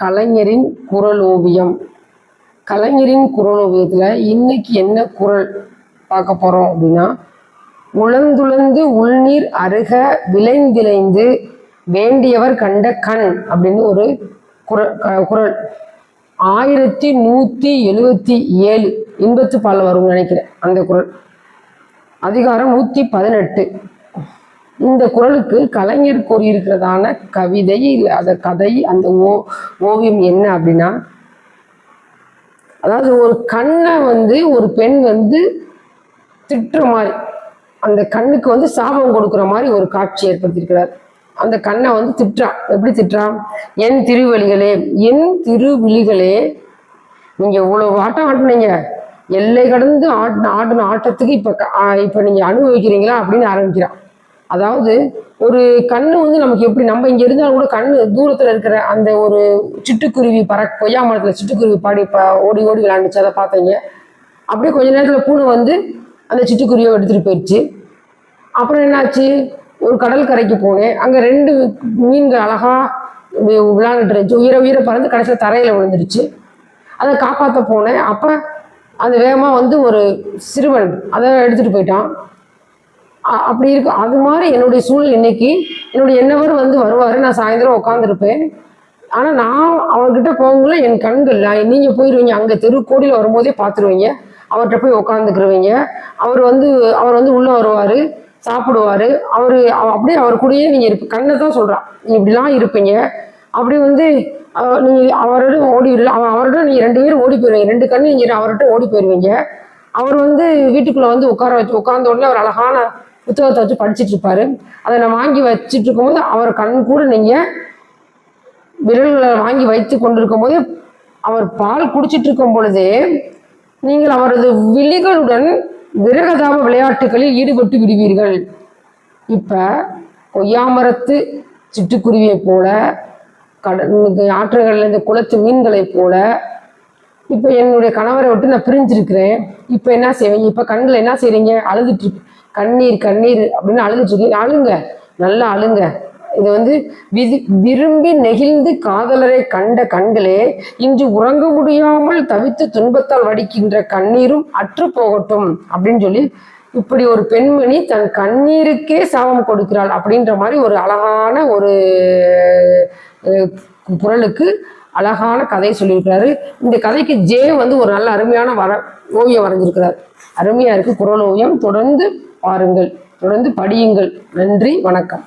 கலைஞரின் குறள் ஓவியம். கலைஞரின் குறள் ஓவியத்தில் இன்னைக்கு என்ன குறள் பார்க்க போகிறோம் அப்படின்னா, உழந்துழந்து உள்நீர் அருக விளைந்திளைந்து வேண்டியவர் கண்ட கண் அப்படின்னு ஒரு குறள் 1177 இன்பத்து பால் வரும்னு நினைக்கிறேன். அந்த குறள் அதிகாரம் 118. இந்த குறளுக்கு கலைஞர் கூறியிருக்கிறதான கவிதை, அந்த கதை, அந்த ஓவியம் என்ன அப்படின்னா, அதாவது ஒரு கண்ணை ஒரு பெண் திட்டுற மாதிரி, அந்த கண்ணுக்கு சாபம் கொடுக்குற மாதிரி ஒரு காட்சி ஏற்படுத்தியிருக்கிறார். அந்த கண்ணை திட்டுறான். எப்படி திட்டுறான்? என் திருவழிகளே, என் திருவிழிகளே, நீங்க இவ்வளவு ஆட்டம் ஆட்டுனீங்க, எல்லை கடந்து ஆடின ஆட்டத்துக்கு இப்ப நீங்க அனுபவிக்கிறீங்களா அப்படின்னு ஆரம்பிக்கிறான். அதாவது ஒரு கண்ணு நமக்கு எப்படி, நம்ம இங்க இருந்தாலும் கூட கண்ணு தூரத்துல இருக்கிற அந்த ஒரு சிட்டுக்குருவி கொய்யா மரத்துல சிட்டுக்குருவி ஓடி ஓடி விளையாண்டுச்சு, அதை பார்த்தீங்க. அப்படியே கொஞ்ச நேரத்துல பூனை அந்த சிட்டுக்குருவியை எடுத்துட்டு போயிடுச்சு. அப்புறம் என்னாச்சு, ஒரு கடல் கரைக்கு போனேன். அங்க 2 மீன்கள் அழகா விளையாண்டுட்டு இருந்துச்சு. உயிரை பறந்து கடைசியில் தரையில விழுந்துருச்சு. அதை காப்பாற்ற போனேன். அப்ப அது வேகமா ஒரு சிறுவன் அதை எடுத்துட்டு போயிட்டான். அப்படி இருக்கு. அது மாதிரி என்னுடைய சூழல் இன்னைக்கு. என்னுடைய என்னவர் வருவாரு, நான் சாயந்தரம் உட்காந்துருப்பேன். ஆனா நான் அவர்கிட்ட போகல, என் கண்கள் நீங்க போயிருவீங்க, அங்க தெருக்கோடியில் வரும்போதே பார்த்துருவீங்க, அவர்கிட்ட போய் உட்காந்துக்குருவீங்க. அவர் உள்ள வருவாரு, சாப்பிடுவாரு. அப்படியே அவர் கூடயே நீங்க கண்ணை தான் சொல்றான், நீ இப்படிலாம் இருப்பீங்க. அப்படி நீங்க அவரோட அவரோட நீங்க 2 பேரும் ஓடி போயிருவீங்க, 2 கண்ணு நீங்க அவர்கிட்ட ஓடி போயிருவீங்க. அவர் வீட்டுக்குள்ள உட்கார்ந்த உடனே அவர் அழகான புத்தகத்தை வச்சு படிச்சுட்டு இருப்பாரு. அதை நான் வாங்கி வச்சுட்டு இருக்கும்போது அவர் கண் கூட நீங்க விரல்களை வாங்கி வைத்து கொண்டிருக்கும் போது, அவர் பால் குடிச்சிட்டு இருக்கும் பொழுதே நீங்கள் அவரது விழிகளுடன் விரகதாப விளையாட்டுகளில் ஈடுபட்டு விடுவீர்கள். இப்ப கொய்யாமரத்து சிட்டுக்குருவியை போல, ஆற்றுகளில் இந்த குளத்து மீன்களை போல, இப்ப என்னுடைய கணவரை விட்டு நான் பிரிஞ்சிருக்கிறேன். இப்ப என்ன செய்வீங்க? இப்ப கண்களை என்ன செய்றீங்க? அழுதுட்டு இருக்கு. கண்ணீர் கண்ணீர் அப்படின்னு அழுதுட்டு இருக்கீங்க. அழுங்க, நல்லா அழுங்க. இது விரும்பி நெகிழ்ந்து காதலரை கண்ட கண்களே, இன்று உறங்க முடியாமல் தவித்து துன்பத்தால் வடிக்கின்ற கண்ணீரும் அற்று போகட்டும் அப்படின்னு சொல்லி, இப்படி ஒரு பெண்மணி தன் கண்ணீருக்கே சாபம் கொடுக்கிறாள் அப்படின்ற மாதிரி ஒரு அழகான ஒரு குறளுக்கு அழகான கதை சொல்லியிருக்கிறாரு. இந்த கதைக்கு ஜே ஒரு நல்ல அருமையான ஓவியம் வரைஞ்சிருக்கிறார். அருமையா இருக்கு குறள் ஓவியம். தொடர்ந்து பாருங்கள், தொடர்ந்து படியுங்கள். நன்றி, வணக்கம்.